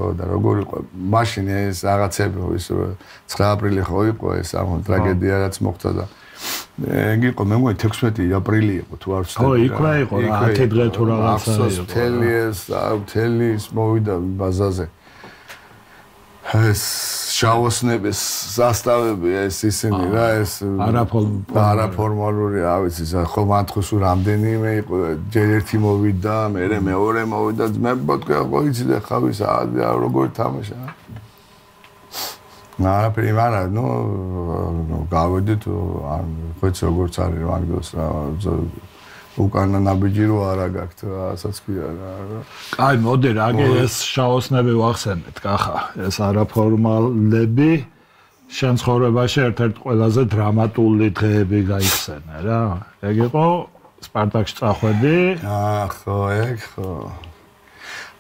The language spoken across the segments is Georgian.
ხო და როგორ იყო მაშინ ეს რაღაცები ის 9 აპრილი ხო იყო ეს ამ ტრაგედია რაც მოხდა და ეგ იყო მე მგონი 16 აპრილი იყო თუ არ ვცდები ხო იქვე იყო 10 დღე თუ რაღაცა იყო მთელი ის მოვიდა ბაზაზე ეს შაოსნების სასტავები ეს ისინი რა ეს არაფორმალური რა ვიცი ხო მანთხოს რამდენიმე იყო ჯერ ერთი მოვიდა მე მეორე მოვიდა მე ბოტკა ყოიცი და ხავის როგორ თამაშა არაფერი არა ნუ გავედით ან ხოც როგორც არის მაგდოს რა უკანა ნაბიჯი რო არა გაქვთ რასაც ქვია რა. აი მოდი რა ეს შაოსნები ვახსენეთ კახა ეს არაფორმალები შენ ცხოვრებაში ერთ-ერთი ყველაზე დრამატული დღეები გაიხსენე რა. ეგ იყო სპარტაკში წახვედი. ხო ეგ ხო.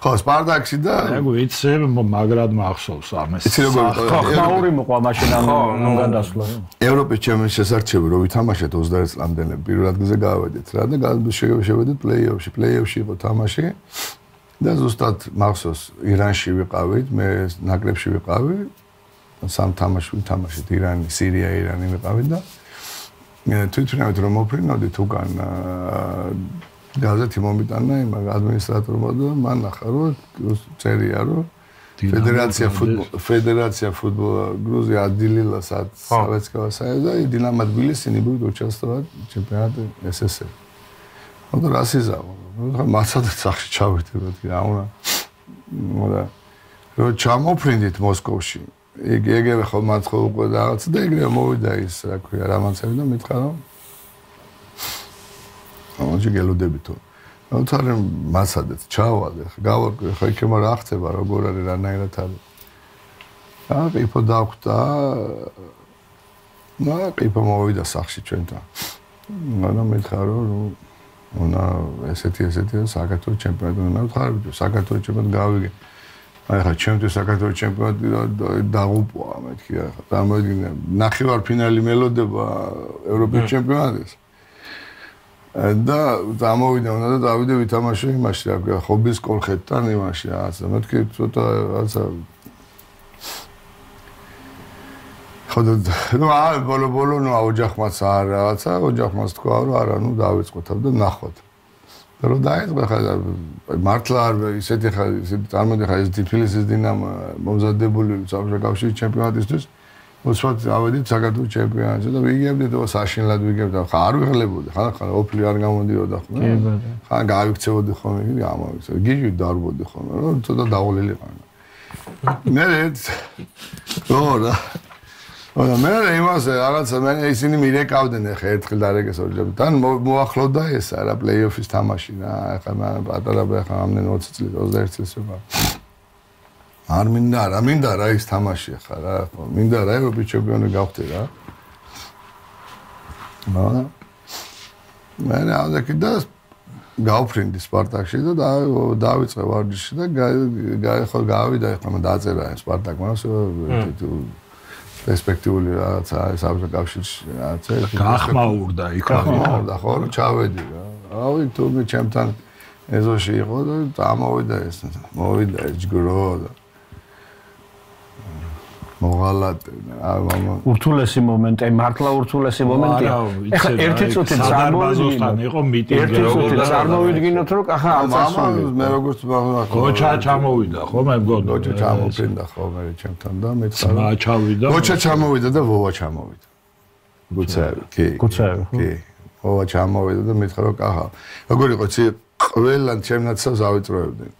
ხო სპარტაკში და ეგ ვიცი მაგრად მახსოვს ამას. იცი როგორ იყო ხმაური მოყვა მაშინ ამ გადასვლა. ევროპის ჩემპიონატის შესარჩევი რო ვითამაშეთ 21 წლამდე პირველ ადგილზე გავედით რა და შევედით პლეი-ოფში. პლეი-ოფში იყო თამაში და ზუსტად მახსოვს ირანში ვიყავით, მე ნაკრებში ვიყავი. სამ თამაში ვითამაშეთ ირანი, სირია, ირანი ვიყავით და თვითმფრინავით რომ მოფრინავდით უკან გაზეთი მომიტანა იმ ადმინისტრატორმა და მან ნახა რომ წერია რომ Федерация футбола Грузии отделила от Советского Союза и Динамо Тбилиси не будет участвовать в чемпионате СССР. Вот расизм. Вот масса цахши чавыртырот яуна. Вот. Вот ჩამოფრინდით მოსკოვში. ეგევე ხომ მაცხო უკვე რაღაც და ეგრევე მოვიდა ის რა ქვია რამანცები და მითხრა რომ ამაში გელოდებითო. თორემ მასადეთ ჩავალე გავარკვე ხა იქება რა ხდება როგორ არის რანაირად არის. ყიფო დაგვდა ყიფო მოვიდა სახში ჩვენთან. მაგრამ მითხრა რომ უნდა ესეთი საქართველოს ჩემპიონატი უნდა ვთხოვე საქართველოს ჩემპიონატი გავიგე. აი ხა ჩემთვის საქართველოს ჩემპიონატი დაღუპვა მეთქი ხა წარმოიდგინე ნახევარფინალი მელოდება ევროპის ჩემპიონატის და დამოვიდა უნდა და დავიდე ვითამაშე იმაში რა ქვია ხობის კოლხეთთან იმაში რაღაცა მეთქი ცოტა რაღაცა ხოდა ნუ ბოლო ნუ ოჯახმაც არ რაღაცა ოჯახმაც თქვა რომ არა ნუ დავიწყოთავ და ნახოთ რომ დაიწყო ხა მართლა არ ისეთი ხა წარმოიდგინე ხა ეს თბილისის დინამო მომზადებული საბჭოთა კავშირის ჩემპიონატისთვის უსვათ ავედით საქართველოს ჩემპიონატზე და ვიგებდით და საშინლად ვიგებდა ხა არ ვიღლებოდი ხა ოფლი არ გამოდიოდა ხო ხა გავიქცევოდი ხოლმე გამოვიქცევ გიჟი დარბოდი ხოლმე რომ ცოტა დაულილი ყანა მე რა და მე იმასე რაღაცა მე ისინი მირეკავდნენ ხა ერთხელ დარეგეს ოჯახი თან მოახლოვდა ეს არა პლეი-ოფის თამაში რა ხა პატარა ხა ამდენ 20 წლის 21 წლის ვიყავ არ მინდა რა ის თამაში ხა რა მინდა რა ევროპის ჩემპიონი გავხდე რა მე ავდექი და გავფრინდი სპარტაკში და დავიწყე ვარჯიში და გავიდა ხა დაწერა სპარტაკმა პერსპექტიული რაღაცა საბჭოთა კავშირში რაღაცა გახმაურდა იქ გახმაურდა ხო რომ ჩავედი რა ავი თუ მე ჩემთან ეზოში იყო და დამოვიდა ეს მოვიდა ეს ჯგრო და მოღალატე ურთულესი მომენტი მართლა ურთულესი მომენტი ეხლა ერთი წუთი წარმოვიდგინოთ იყო მიტინგი წარმოვიდგინოთ რომ ახლა ამას მე როგორც გოჩა ჩამოვიდა ხო მე მგონი გოჩა ჩამოფრინდა ხო მე ჩემთან და მე ძმა ჩავიდა გოჩა ჩამოვიდა და ვოვა ჩამოვიდა გუცევი კი ვოვა ჩამოვიდა და მითხრა რომ კახა როგორ იყო ცი ყველან ჩემნაცავს ავიწროებდნენ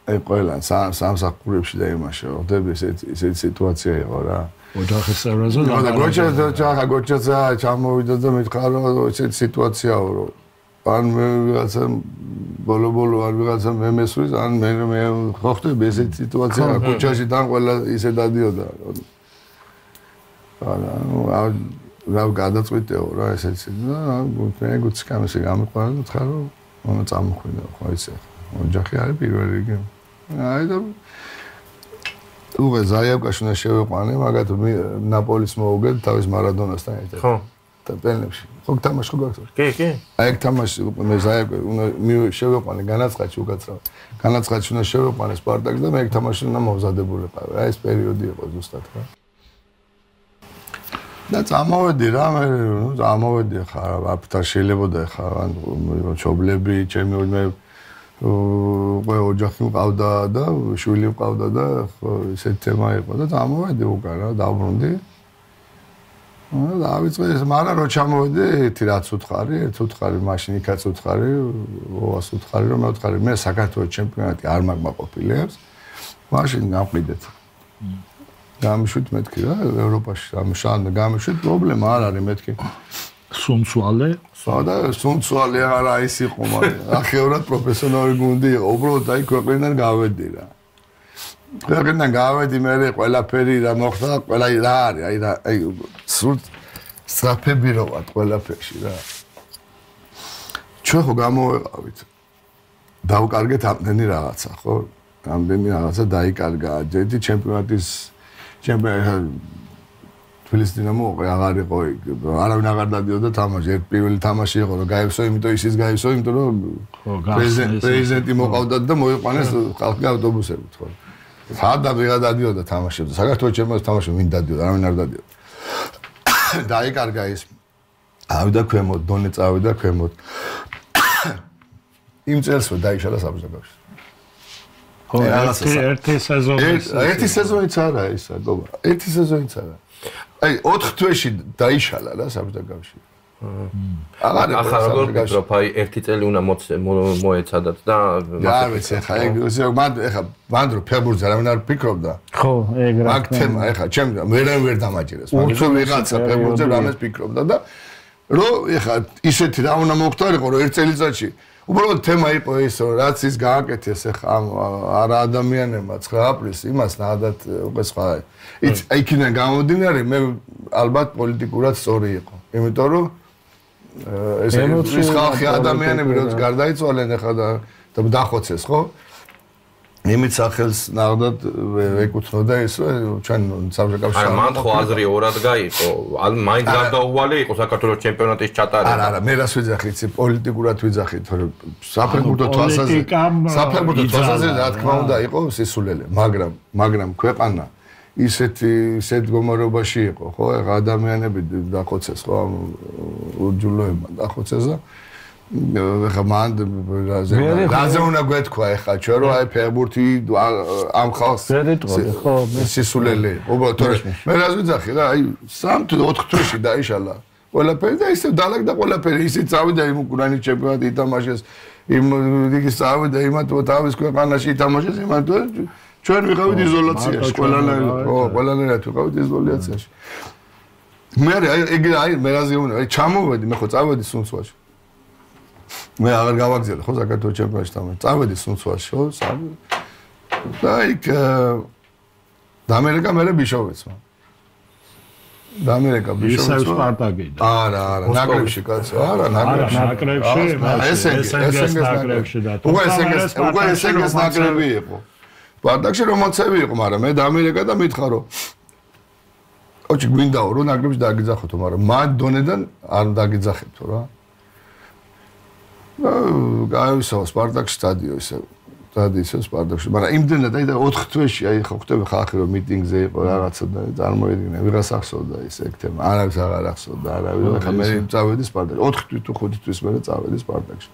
აი ყველან სამსახურებში და იმაში ხდები ესეთი სიტუაცია იყო რა ოჯახის წევრაზე და გოჩა ჩამოვიდა და მითხრა რომ ესეთი სიტუაციაა რომ ან მე ვიღაცა ბოლო არ ვიღაცა მე მესვრის ან მე ხო ხდები ესეთი სიტუაცია ქუჩაში თან ყველა ისე დადიოდა რა გადაწყვიტეო რა ესეთი და მე გუცკამისი გამიყვანა და თქვა რომ უნდა წამოხვიდე ხო ისე ოჯახი არის პირველ რიგში აი და უღე ზაიევკაში უნდა შევიყვანე მაგათ ნაპოლის მოუგეთ თავის მარადონასთან ერთად ხო და პენებში. ხო თამაში ხო გაქვს? კი. აი ეგ თამაში მე ზაიაკვე უნდა შევეყვანე განაცხადში უკაცრავ. განაცხადში უნდა შევეყვანე სპარტაკს და მე ეგ თამაში უნდა მოვზადებულიყავი. აი ეს პერიოდი იყო ზუსტად რა. და წამოვედი რა მე წამოვედი ხარ აფთა შეიძლება ხა ანუ ჩობლები ჩემი მე უკვე ოჯახი მყავდა და შვილი მყავდა და ესეთი თემა იყო და წამოვედი უკან რა დავბრუნდი დავიწყე მაგრამ რო ჩამოვედი ერთი რაც უთხარი ერთ უთხარი მაშინ იქაც უთხარი ოვას უთხარი რომ მე უთხარი მე საქართველოს ჩემპიონატი არ მაგმაყოფილებს მაშინ გავყიდეთ გამიშვით მეთქი რა ევროპაში ამშან გამიშვით პრობლემა არ არის მეთქი სუნცვალე სადა სუნცვალე არა ის იყო მაგრამ ახეურად პროფესიონალი გუნდი იყო უბრალოდ აი ქვეყნიდან გავედი რა ქვეყნიდან გავედი მე ყველაფერი რა მოხდა ყველა რა არის აი სულ სწრაფები რო ვარ ყველაფერში რა ჩვენ ხო გამოვეყავით დავკარგეთ ამდენი რაღაცა ხო ამდენი რაღაცა დაიკარგა ერთი ჩემპიონატის თბილისის დინამო აღარ იყო არავინ აღარ დადიოდა თამაში ერთ პირველი თამაში იყო რომ გაივსო იმიტომ ისიც გაივსო იმიტომ რომ პრეზიდენტი მოყავდა და მოიყვანეს ხალხი ავტობუსებით ხო სადაბიღა დადიოდა თამაშებზე საქართველოს ჩემპიონატის თამაში ვინ დადიოდა არავინ არ დადიოდა დაიკარგა ის ავიდა ქვემოთ დონე წავიდა ქვემოთ იმ წელსვე დაიშალა საბჭოთა ერთი სეზონიც არა ისა გობა ერთი სეზონიც არა აი 4 თვეში დაიშალა რა საბჭოთა კავშირი ახლა როგორ ვფიქრობ აი ერთი წელი უნდა მოეცადათ და არ ვიცი ხა ეგ ეხა მანდრო ფეხბურთზე არავინ არ ფიქრობდა ხო ეგ რა მაგ თემა ეხა ჩემ ვერ დამაჭირეს მაგრამ ვიღაცა ფეხბურთზე რამეს ფიქრობდა და რომ ეხა ისეთი რა უნდა მოხდარიყო რომ ერთ წელიწადში უბრალოდ თემა იყო ის რომ რაც ის გააკეთეს ეხა არა ადამიანებმა 9 აპრილს იმას ნადათ უკვე სხვა აი იქიდან გამომდინარე მე ალბათ პოლიტიკურად სწორი იყო იმიტომ რომ ეს ხალხი ადამიანები როდის გარდაიცვალენ ეხა და დახოცეს ხო იმით სახელს ნახდათ ეკუთვნოდა ის რომ ჩვენ საბჭოთა კავშირი აი მან ხო აზრი ორად გაიყო მაინც გარდაუვალი იყო საქართველოს ჩემპიონატის ჩატარება არა მე რას ვიძახით იცი პოლიტიკურად ვიძახით რომ საფეხბურთო თვალსაზრისით რა თქმა უნდა იყო სისულელე მაგრამ ქვეყანა ისეთ მდგომარეობაში იყო ხო ეხა ადამიანები დახოცეს ხო ამ უჯულოებმა დახოცეს და ეხა მან რაზე უნდა გვეთქვა ეხა ჩვენ რომ აი ფეხბურთი ამ ხალხს ხო სისულელე უბრალოდ თორე მე რას ვიძახი რა აი 3-4 თვეში დაიშალა ყველაფერი და ისე დალაგდა ყველაფერი ისიც წავიდა იმ უკრაინის ჩემპიონატი ითამაშეს იმ ლიგის წავიდა იმათ თავის ქვეყანაში ითამაშეს იმათ ჩვენ ვიყავით იზოლაციაში ყველანაირად ვიყავით იზოლაციაში მე აი მე რაზე უნდა აი ჩამოვედი მე ხო წავედი სუნცვაში მე აღარ გავაგზავნე ხო საქართველოს ჩემპიონატში თამაში წავედი სუნცვაში ხო და იქ დამერეკა მე ბიშოვეცმა დამერეკა ბიშოვეცმა ისევ სპარტაკიდან არა ნაკრებში კაცო არა ნაკრებში ესენგეს ნაკრებში და უკვე ესენგეს ნაკრები იყო სპარტაკში რომაცები იყო მაგრამ მე დამერეკა და მითხარო ოჩი გვინდაო რომ ნაკრებში დაგიძახოთო მაგრამ მან დონედან არ დაგიძახებთო რა გაივსო სპარტაკში სტადიო ისე სპარტაკში მაგრამ იმდენად აი და 4 თვეში აი ხო ხვდები ხალხი რომ მიტინგზე იყო რაღაცა და წარმოედგინე ვიღას ახსოვდა ის ეგ თემა არავის აღარ ახსოვდა არავის ხა მე წავედი სპარტაკში 4 თვის თუ 5 თვის მერე წავედი სპარტაკში